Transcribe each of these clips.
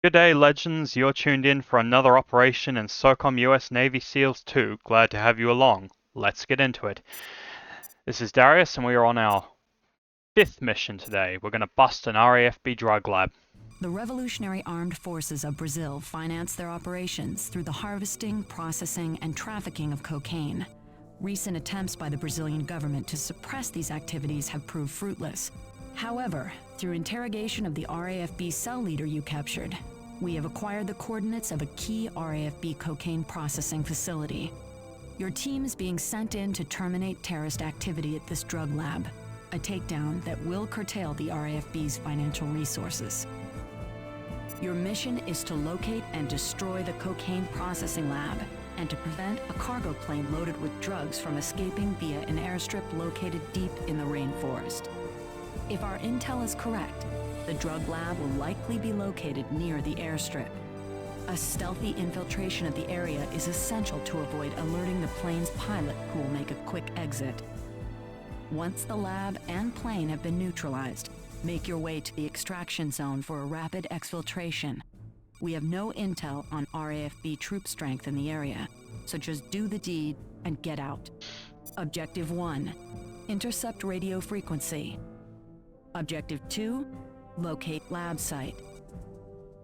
Good day, legends. You're tuned in for another operation in SOCOM US Navy SEALs 2. Glad to have you along. Let's get into it. This is Darius, and we are on our 5th mission today. We're going to bust an RAFB drug lab. The Revolutionary Armed Forces of Brazil finance their operations through the harvesting, processing, and trafficking of cocaine. Recent attempts by the Brazilian government to suppress these activities have proved fruitless. However, through interrogation of the RAFB cell leader you captured, we have acquired the coordinates of a key RAFB cocaine processing facility. Your team is being sent in to terminate terrorist activity at this drug lab, a takedown that will curtail the RAFB's financial resources. Your mission is to locate and destroy the cocaine processing lab and to prevent a cargo plane loaded with drugs from escaping via an airstrip located deep in the rainforest. If our intel is correct, the drug lab will likely be located near the airstrip. A stealthy infiltration of the area is essential to avoid alerting the plane's pilot, who will make a quick exit. Once the lab and plane have been neutralized, make your way to the extraction zone for a rapid exfiltration. We have no intel on RAFB troop strength in the area, so just do the deed and get out. Objective 1, intercept radio frequency. Objective 2, locate lab site.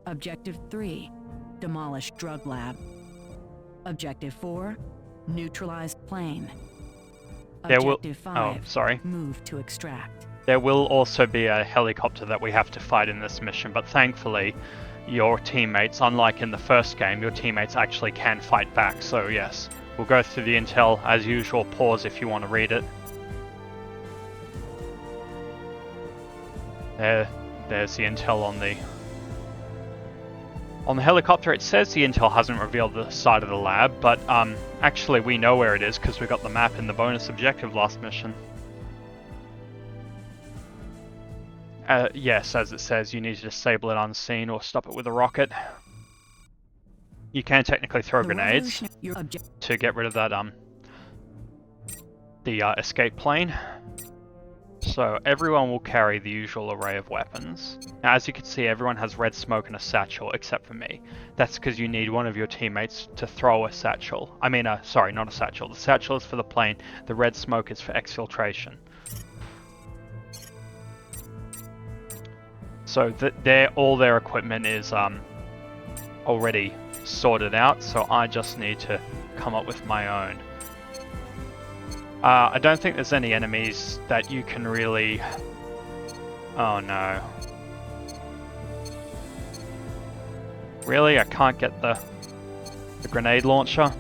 Objective 3, demolish drug lab. Objective 4, neutralize plane. Objective 5, move to extract. There will also be a helicopter that we have to fight in this mission, but thankfully your teammates, unlike in the first game, your teammates actually can fight back, so yes. We'll go through the intel as usual. Pause if you want to read it. There's the intel on the helicopter. It says the intel hasn't revealed the side of the lab, but actually we know where it is because we got the map in the bonus objective last mission. Yes, as it says, you need to disable it unseen or stop it with a rocket. You can technically throw grenades to get rid of that escape plane. So everyone will carry the usual array of weapons. Now, as you can see, everyone has red smoke and a satchel, except for me. That's because you need one of your teammates to throw a satchel. Sorry, not a satchel. The satchel is for the plane. The red smoke is for exfiltration. So all their equipment is already sorted out, so I just need to come up with my own. I don't think there's any enemies that you can really... Oh no. Really? I can't get the grenade launcher?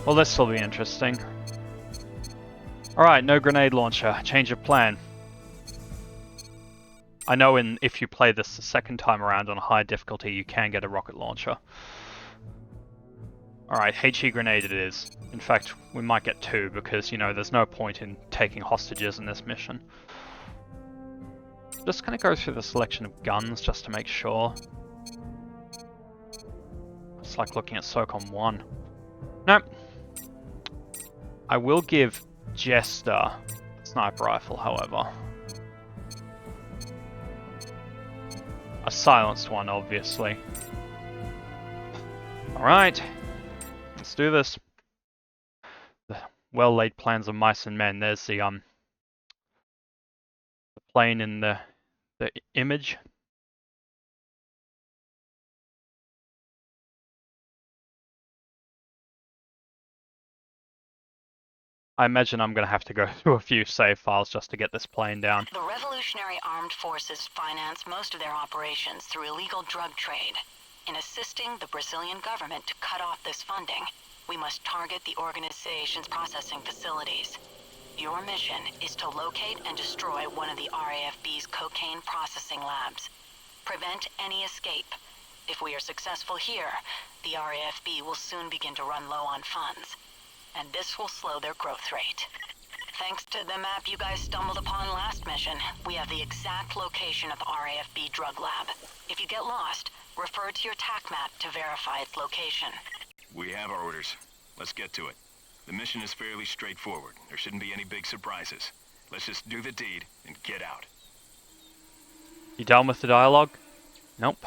Well, this will be interesting. Alright, no grenade launcher. Change of plan. I know if you play this the second time around on a high difficulty, you can get a rocket launcher. Alright, HE grenade it is. In fact, we might get 2 because, you know, there's no point in taking hostages in this mission. Just gonna go through the selection of guns just to make sure. It's like looking at SOCOM 1. Nope. I will give Jester a sniper rifle, however. A silenced one, obviously. Alright. Let's do this. The well-laid plans of mice and men. There's the plane in the image. I imagine I'm going to have to go through a few save files just to get this plane down. The Revolutionary Armed Forces finance most of their operations through illegal drug trade. In assisting the Brazilian government to cut off this funding, we must target the organization's processing facilities. Your mission is to locate and destroy one of the RAFB's cocaine processing labs. Prevent any escape. If we are successful here, the RAFB will soon begin to run low on funds, and this will slow their growth rate. Thanks to the map you guys stumbled upon last mission, we have the exact location of the RAFB drug lab. If you get lost, refer to your TAC map to verify its location. We have our orders. Let's get to it. The mission is fairly straightforward. There shouldn't be any big surprises. Let's just do the deed and get out. You done with the dialogue? Nope.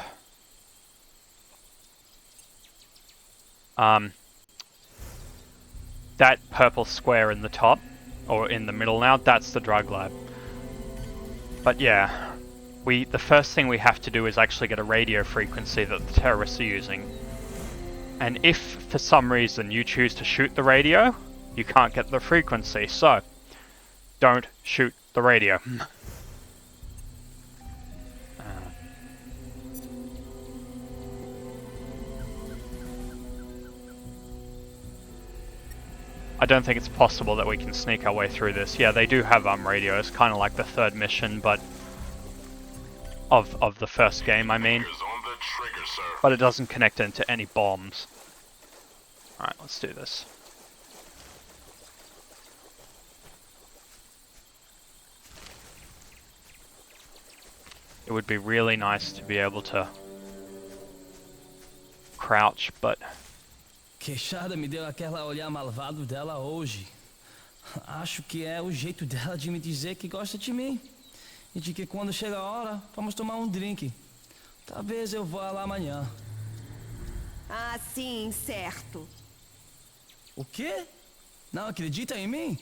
That purple square in the top, or in the middle now, that's the drug lab. But yeah, the first thing we have to do is actually get a radio frequency that the terrorists are using. And if, for some reason, you choose to shoot the radio, you can't get the frequency, so don't shoot the radio. I don't think it's possible that we can sneak our way through this. Yeah, they do have radios, kind of like the third mission, but of the first game, I mean. But it doesn't connect into any bombs. Alright, let's do this. It would be really nice to be able to crouch, but... Queixada me deu aquela olhar malvado dela hoje. Acho que é o jeito dela de me dizer que gosta de mim. E de que quando chega a hora, vamos tomar um drink. Talvez eu vá lá amanhã. Ah, sim, certo. O quê? Não acredita em mim?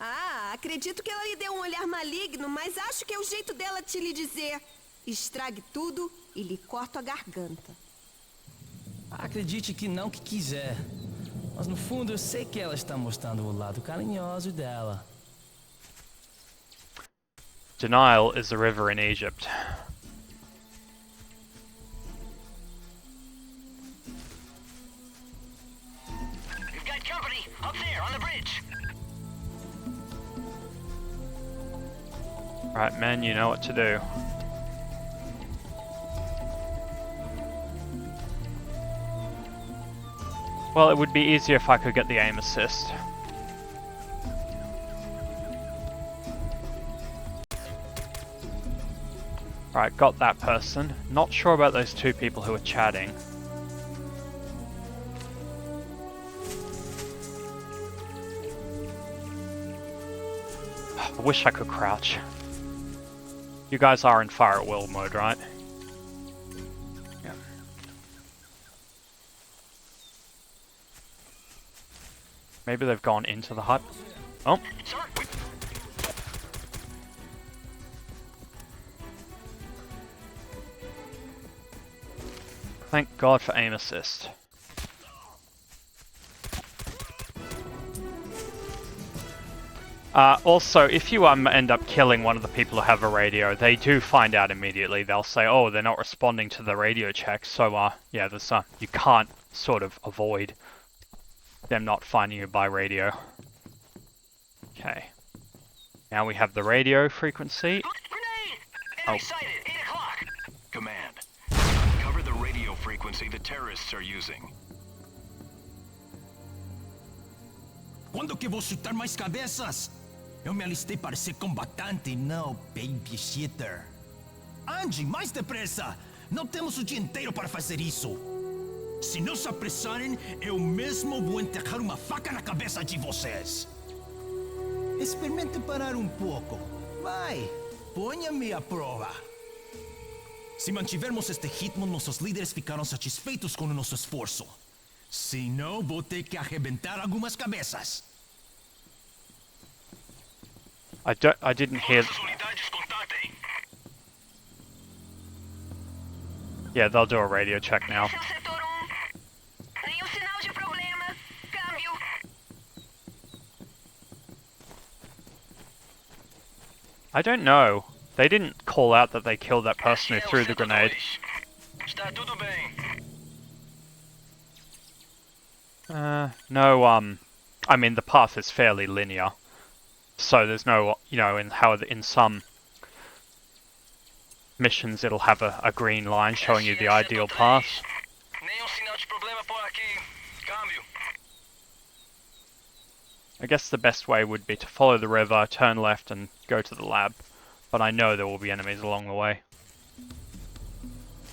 Ah, acredito que ela lhe deu um olhar maligno, mas acho que é o jeito dela de lhe dizer: estrague tudo e lhe corto a garganta. Acredite que não que quiser. Mas no fundo eu sei que ela está mostrando o lado carinhoso dela. Denial is a river in Egypt. We've got company up there on the bridge. Right, men, you know what to do. Well, it would be easier if I could get the aim assist. Right, got that person. Not sure about those two people who are chatting. I wish I could crouch. You guys are in fire at will mode, right? Yeah. Maybe they've gone into the hut. Oh. Thank God for aim assist. Also, if you end up killing one of the people who have a radio, they do find out immediately. They'll say, oh, they're not responding to the radio check, so yeah, there's you can't sort of avoid them not finding you by radio. Okay. Now we have the radio frequency. Grenade! Oh. Enemy sighted, 8 o'clock. Command. Cover the radio frequency the terrorists are using. Quando que vou chutar mais cabeças? Eu me alistei para ser combatante, não babysitter. Ande, mais depressa! Não temos o dia inteiro para fazer isso. Se não se apressarem, eu mesmo vou enterrar uma faca na cabeça de vocês. Experimente parar um pouco. Vai, ponha-me à prova. Se mantivermos este ritmo, nossos líderes ficarão satisfeitos com o nosso esforço. Se não, vou ter que arrebentar algumas cabeças. I didn't hear. Yeah, they'll do a radio check now. I don't know. They didn't call out that they killed that person who threw the grenade. No, I mean, the path is fairly linear. So there's no, you know, in some missions it'll have a green line showing you the ideal path. I guess the best way would be to follow the river, turn left and go to the lab. But I know there will be enemies along the way.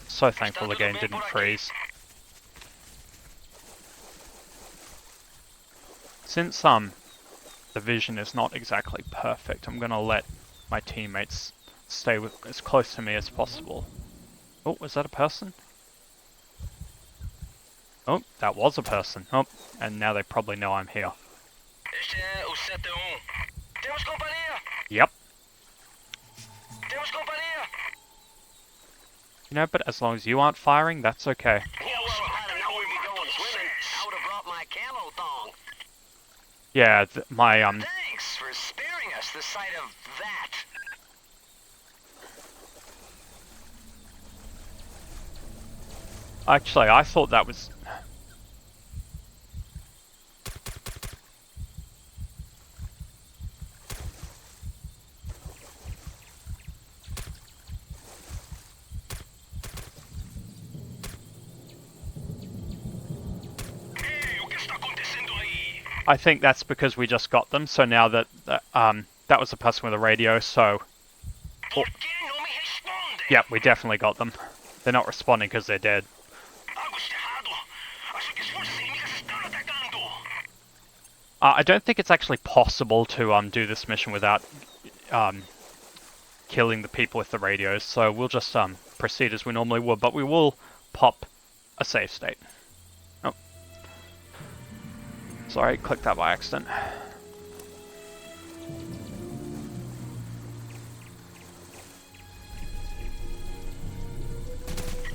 So thankful the game didn't freeze. Since the vision is not exactly perfect, I'm gonna let my teammates stay as close to me as possible. Oh, was that a person? Oh, that was a person. Oh, and now they probably know I'm here. Este é o 71. Temos companhia! Yep. Temos companhia! You know, but as long as you aren't firing, that's okay. Yeah, well, I don't know we'd be going swimming. I would have brought my camo thong. Yeah, my Thanks for sparing us the sight of that. Actually, I thought that was... Ei, o que está acontecendo aí? I think that's because we just got them, so now that that was the person with a radio, so... Por que não me responde? Yep, we definitely got them. They're not responding because they're dead. Algo está errado. Acho que as forças inimigas estão atacando. I don't think it's actually possible to do this mission without killing the people with the radios, so we'll just proceed as we normally would, but we will pop a save state. Oh. Sorry, clicked that by accident.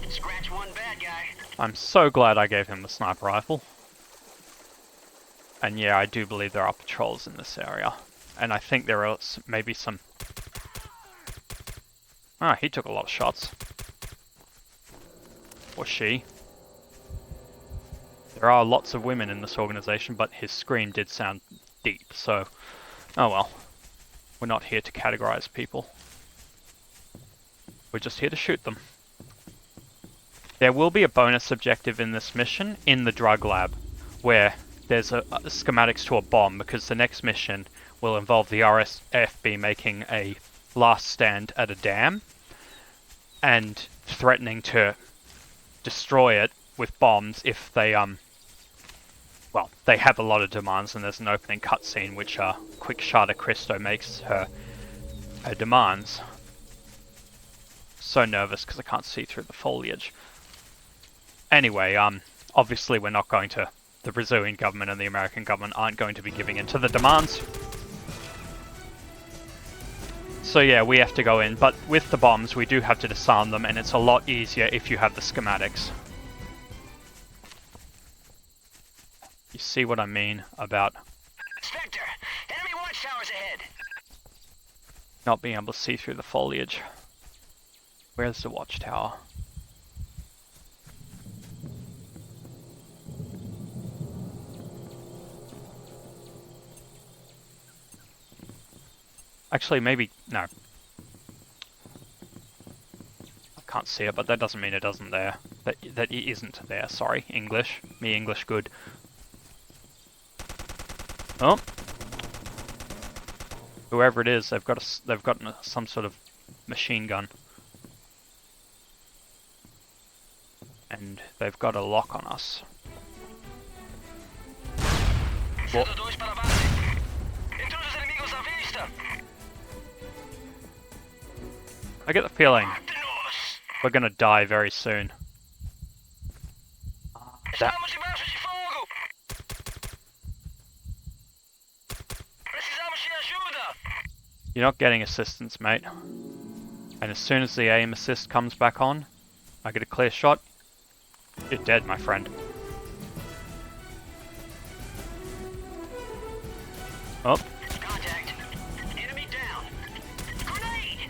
Scratch one bad guy. I'm so glad I gave him the sniper rifle. And yeah, I do believe there are patrols in this area. And I think there are maybe some... Ah, he took a lot of shots. Or she. There are lots of women in this organization, but his scream did sound deep, so... Oh well. We're not here to categorize people. We're just here to shoot them. There will be a bonus objective in this mission in the drug lab, where there's a schematics to a bomb, because the next mission will involve the RAFB making a last stand at a dam and threatening to destroy it with bombs if they well, they have a lot of demands, and there's an opening cutscene which Quick Shada Christo makes her demands. So nervous because I can't see through the foliage. Anyway, obviously we're not going to... The Brazilian government and the American government aren't going to be giving in to the demands. So yeah, we have to go in, but with the bombs we do have to disarm them, and it's a lot easier if you have the schematics. You see what I mean about... Spectre, enemy watchtowers ahead. not being able to see through the foliage. Where's the watchtower? Actually, maybe... no. I can't see it, but that doesn't mean it isn't there. That it isn't there, sorry. English. Me English good. Oh! Whoever it is, they've got some sort of machine gun. And they've got a lock on us. What? I get the feeling we're gonna die very soon. That... You're not getting assistance, mate. And as soon as the aim assist comes back on, I get a clear shot. You're dead, my friend. Oh. Contact. Enemy down. Grenade!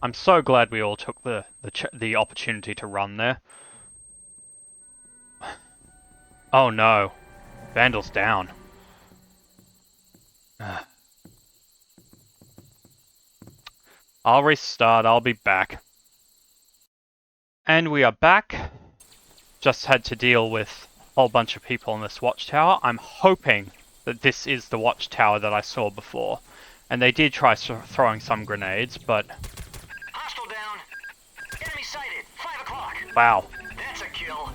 I'm so glad we all took the opportunity to run there. Oh no. Vandal's down. I'll restart, I'll be back. And we are back. Just had to deal with a whole bunch of people in this watchtower. I'm hoping that this is the watchtower that I saw before. And they did try throwing some grenades, but... Hostile down. Enemy sighted. 5 o'clock. Wow. That's a kill.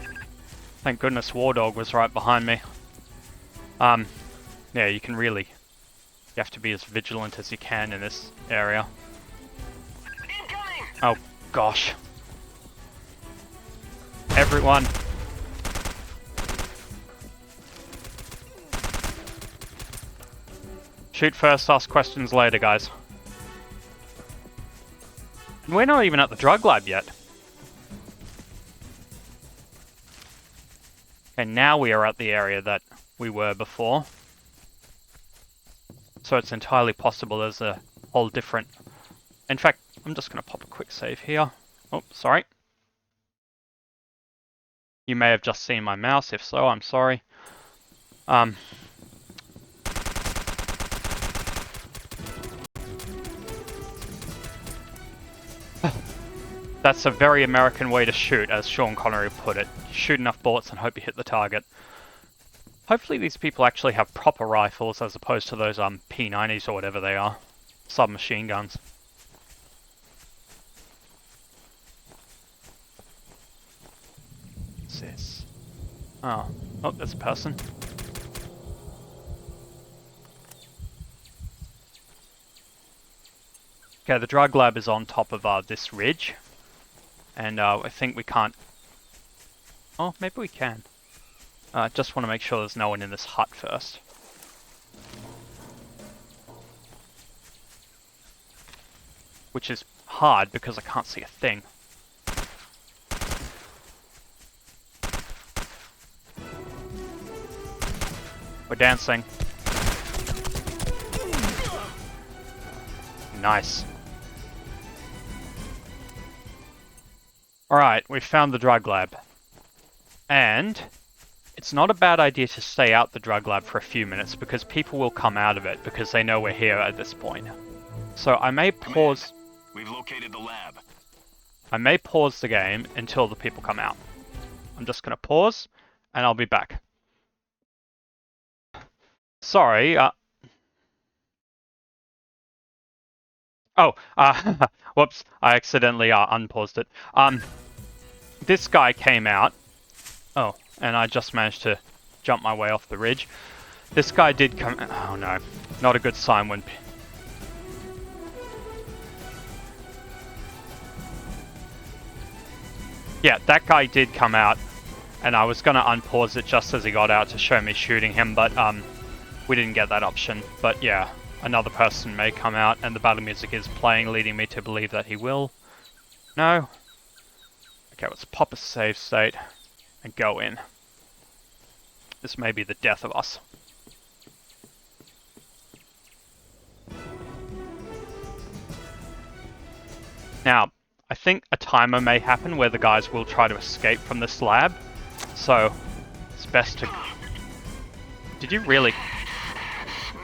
Thank goodness War Dog was right behind me. Yeah, you can really You have to be as vigilant as you can in this area. Incoming! Oh, gosh. Everyone. Shoot first, ask questions later, guys. And we're not even at the drug lab yet. And now we are at the area that we were before. So it's entirely possible there's a whole different... In fact, I'm just going to pop a quick save here. Oh, sorry. You may have just seen my mouse. If so, I'm sorry. That's a very American way to shoot, as Sean Connery put it. Shoot enough bullets and hope you hit the target. Hopefully these people actually have proper rifles as opposed to those P90s or whatever they are. Submachine guns. What's this? Oh, there's a person. Okay, the drug lab is on top of this ridge. And I think we can't... Oh, maybe we can. Just want to make sure there's no one in this hut first. Which is hard because I can't see a thing. We're dancing. Nice. Alright, we found the drug lab. And it's not a bad idea to stay out the drug lab for a few minutes because people will come out of it because they know we're here at this point. So I may pause... We've located the lab. I may pause the game until the people come out. I'm just going to pause and I'll be back. Sorry, whoops, I accidentally unpaused it. This guy came out. Oh, and I just managed to jump my way off the ridge. This guy did come... Oh no, not a good sign when... Yeah, that guy did come out, and I was gonna unpause it just as he got out to show me shooting him, but we didn't get that option. But yeah, another person may come out, and the battle music is playing, leading me to believe that he will. No? Okay, let's pop a save state and go in. This may be the death of us. Now, I think a timer may happen where the guys will try to escape from this lab, so it's best to... Did you really...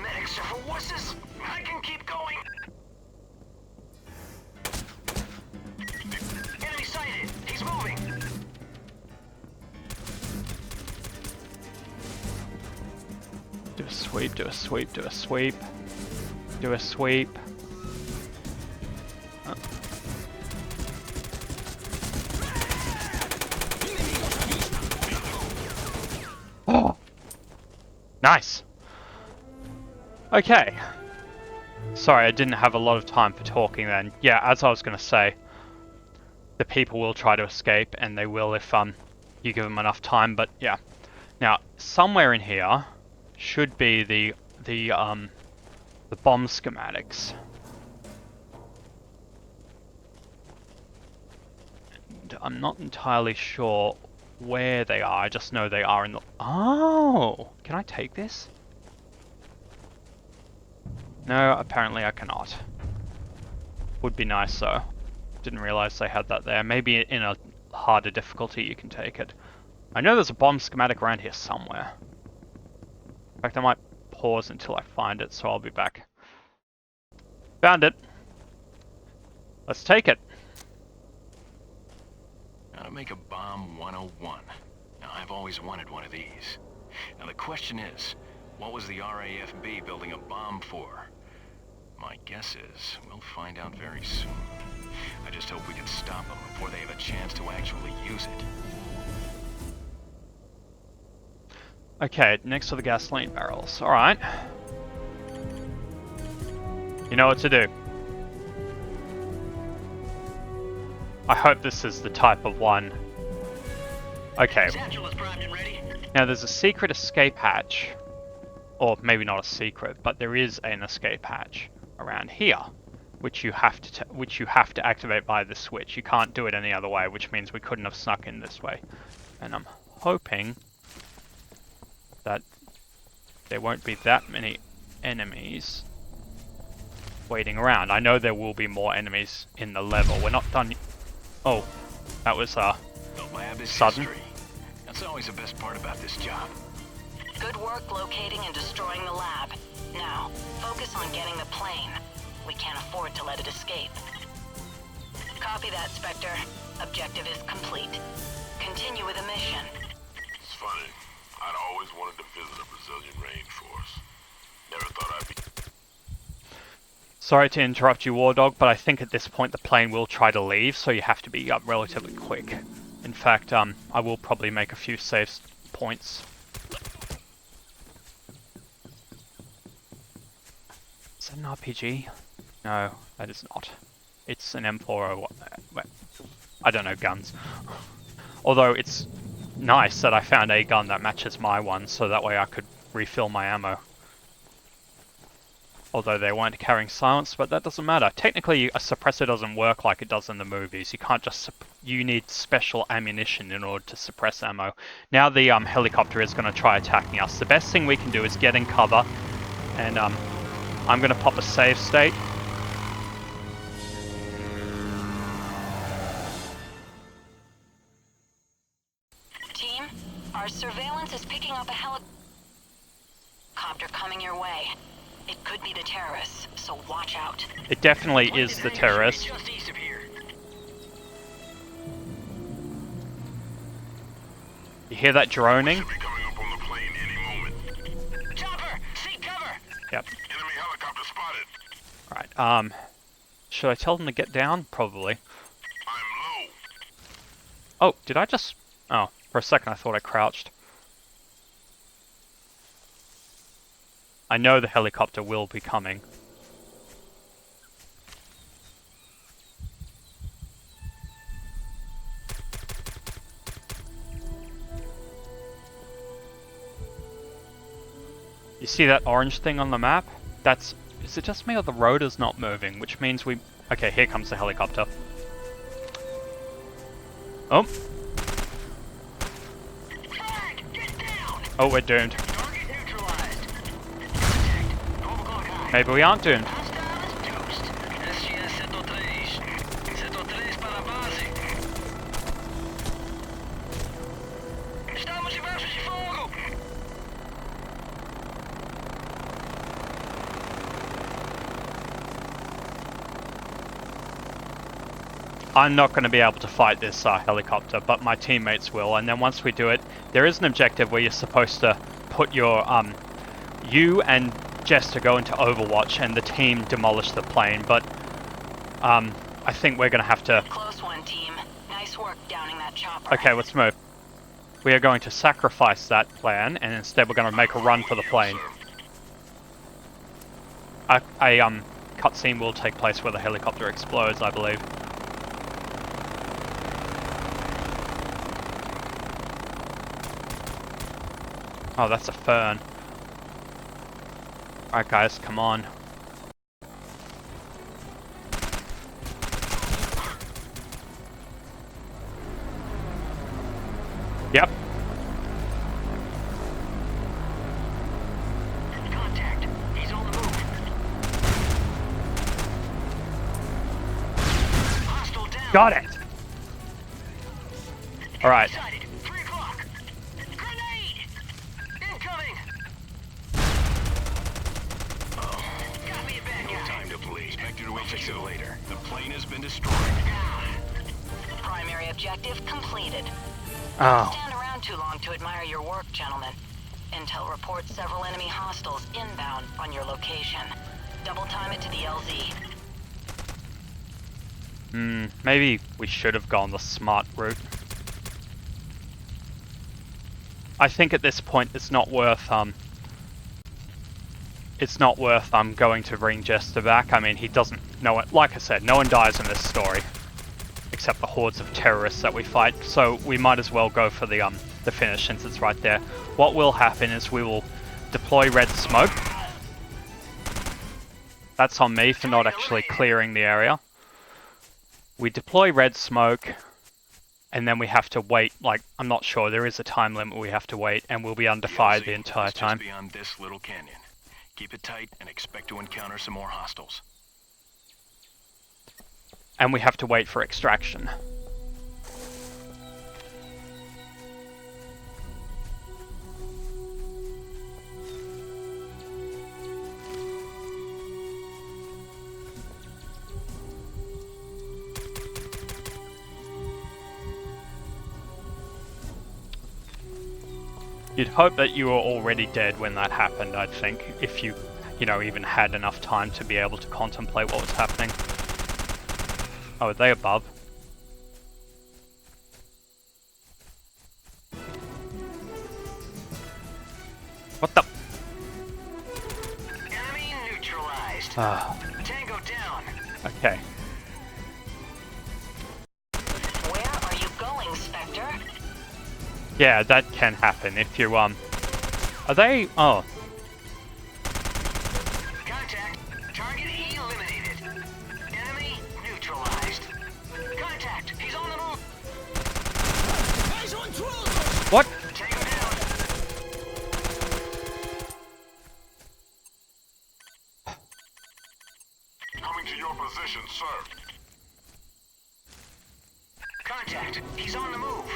Medics are for wusses. I can keep going. Enemy sighted. He's moving. Do a sweep, do a sweep, do a sweep. Do a sweep. Oh! Nice! Okay. Sorry, I didn't have a lot of time for talking then. Yeah, as I was going to say, the people will try to escape, and they will if you give them enough time, but yeah. Now, somewhere in here should be the bomb schematics. And I'm not entirely sure where they are. I just know they are in the... Oh! Can I take this? No, apparently I cannot. Would be nice though. Didn't realize they had that there. Maybe in a harder difficulty you can take it. I know there's a bomb schematic around here somewhere. In fact, I might pause until I find it, so I'll be back. Found it. Let's take it. How to make a bomb 101. Now, I've always wanted one of these. Now, the question is, what was the RAFB building a bomb for? My guess is we'll find out very soon. I just hope we can stop them before they have a chance to actually use it. Okay, next to the gasoline barrels. Alright. You know what to do. I hope this is the type of one. Okay. Now there's a secret escape hatch. Or maybe not a secret, but there is an escape hatch around here, which you have to activate by the switch. You can't do it any other way, which means we couldn't have snuck in this way. And I'm hoping that there won't be that many enemies waiting around. I know there will be more enemies in the level. We're not done. Oh, that was The lab is sudden. history. That's always the best part about this job. Good work locating and destroying the lab. Now, focus on getting the plane. We can't afford to let it escape. Copy that, Spectre. Objective is complete. Continue with the mission. It's funny. I'd always wanted to visit a Brazilian rainforest. Never thought I'd be... Sorry to interrupt you, War Dog, but I think at this point the plane will try to leave, so you have to be relatively quick. In fact, I will probably make a few save points. Is that an RPG? No, that is not. It's an M401. I don't know guns. Although it's nice that I found a gun that matches my one, so that way I could refill my ammo. Although they weren't carrying silence, but that doesn't matter. Technically, a suppressor doesn't work like it does in the movies. You can't just... you need special ammunition in order to suppress ammo. Now the helicopter is going to try attacking us. The best thing we can do is get in cover, and I'm going to pop a save state. Team, our surveillance is picking up a helicopter coming your way. It could be the terrorists, so watch out. It definitely is the terrorist. Just east of here. You hear that droning? Should be coming up on the plane any moment. Chopper, seek cover. Yep. Enemy helicopter spotted. Alright, should I tell them to get down? Probably. I'm low. Oh, did I just... oh, for a second I thought I crouched. I know the helicopter will be coming. You see that orange thing on the map? That's... is it just me or the rotor's not moving? Which means we... okay, here comes the helicopter. Oh. Flag, get down. Oh, we're doomed. Target neutralized. Contact. 12 o'clock high. Maybe we aren't doomed. Hostiles toast. SGS Setor 3. Setor 3 para a base. Estamos debaixo de fogo. I'm not going to be able to fight this helicopter, but my teammates will. And then once we do it, there is an objective where you're supposed to put your, you and Jester go into Overwatch and the team demolish the plane. But, I think we're going to have to... Close one, team. Nice work downing that chopper. okay, let's move. We are going to sacrifice that plan, and instead we're going to make a run for the plane. A cutscene will take place where the helicopter explodes, I believe. Oh, that's a fern. Alright guys, come on. Yep. Contact. He's on the move. Hostile down. Got it! Alright. Sighted. 3 o'clock. Grenade! Incoming! Oh, got me a bad guy. No time to bleed. Spectre to I'll fix it later. The plane has been destroyed. Primary objective completed. Oh. Stand around too long to admire your work, gentlemen. Intel reports several enemy hostiles inbound on your location. Double time it to the LZ. Maybe we should have gone the smart route. I think at this point it's not worth it's not worth going to bring Jester back. I mean, he doesn't know it. Like I said, no one dies in this story, except the hordes of terrorists that we fight. So we might as well go for the finish since it's right there. What will happen is we will deploy red smoke. That's on me for not actually clearing the area. We deploy red smoke, and then we have to wait. Like, I'm not sure, there is a time limit we have to wait, and we'll be under fire the entire time. Just beyond this little canyon. Keep it tight and expect to encounter some more hostiles. And we have to wait for extraction. You'd hope that you were already dead when that happened, I think, if you know, even had enough time to be able to contemplate what was happening. Oh, are they above? What the? Enemy neutralized. Tango down. Okay. Where are you going, Spectre? Yeah, that can happen if you, Are they? Oh. Contact. Target eliminated. Enemy neutralized. Contact. He's on the move. What? Take him down. Coming to your position, sir. Contact. He's on the move.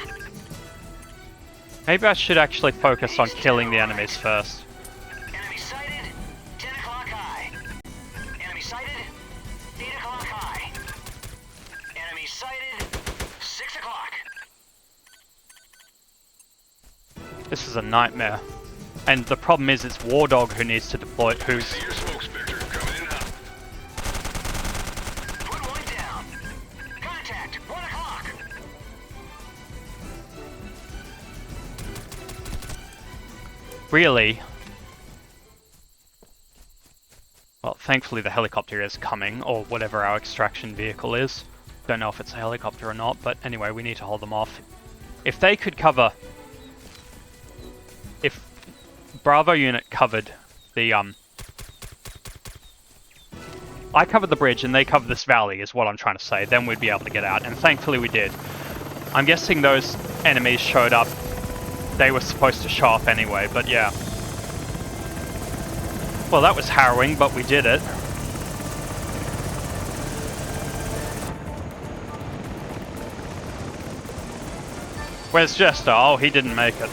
Maybe I should actually focus on killing the enemies first. Enemy sighted. 10 o'clock high. Enemy sighted. 8 o'clock high. Enemy sighted. 6 o'clock. This is a nightmare. And the problem is it's War Dog who needs to deploy it, who's... See your smoke spectre coming in hot. Put one down. Contact. 1 o'clock. Really? Well, thankfully the helicopter is coming, or whatever our extraction vehicle is. Don't know if it's a helicopter or not, but anyway, we need to hold them off. If they could cover... If Bravo unit covered the, I covered the bridge and they covered this valley, is what I'm trying to say, then we'd be able to get out, and thankfully we did. I'm guessing those enemies showed up. They were supposed to show up anyway, but yeah. Well, that was harrowing, but we did it. Where's Jester? Oh, he didn't make it.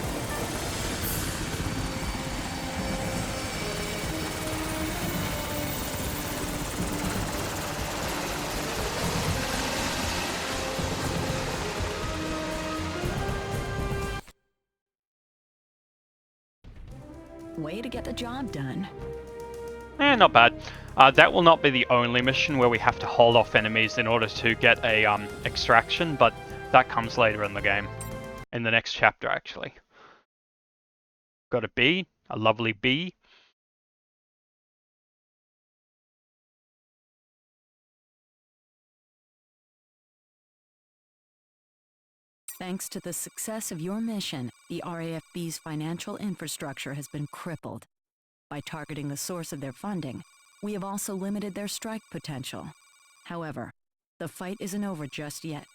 Way to get the job done. Not bad. That will not be the only mission where we have to hold off enemies in order to get a extraction, but that comes later in the game. In the next chapter, actually. Got a bee, a lovely bee. Thanks to the success of your mission, the RAFB's financial infrastructure has been crippled. By targeting the source of their funding, we have also limited their strike potential. However, the fight isn't over just yet.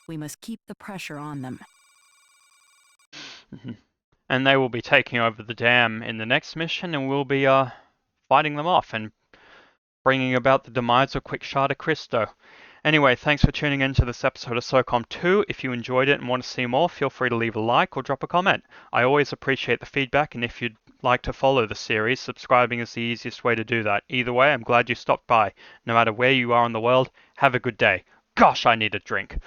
We must keep the pressure on them. And they will be taking over the dam in the next mission, and we'll be fighting them off and bringing about the demise of Quickshot Cristo. Anyway, thanks for tuning in to this episode of SOCOM 2. If you enjoyed it and want to see more, feel free to leave a like or drop a comment. I always appreciate the feedback, and if you'd like to follow the series, subscribing is the easiest way to do that. Either way, I'm glad you stopped by. No matter where you are in the world, have a good day. Gosh, I need a drink.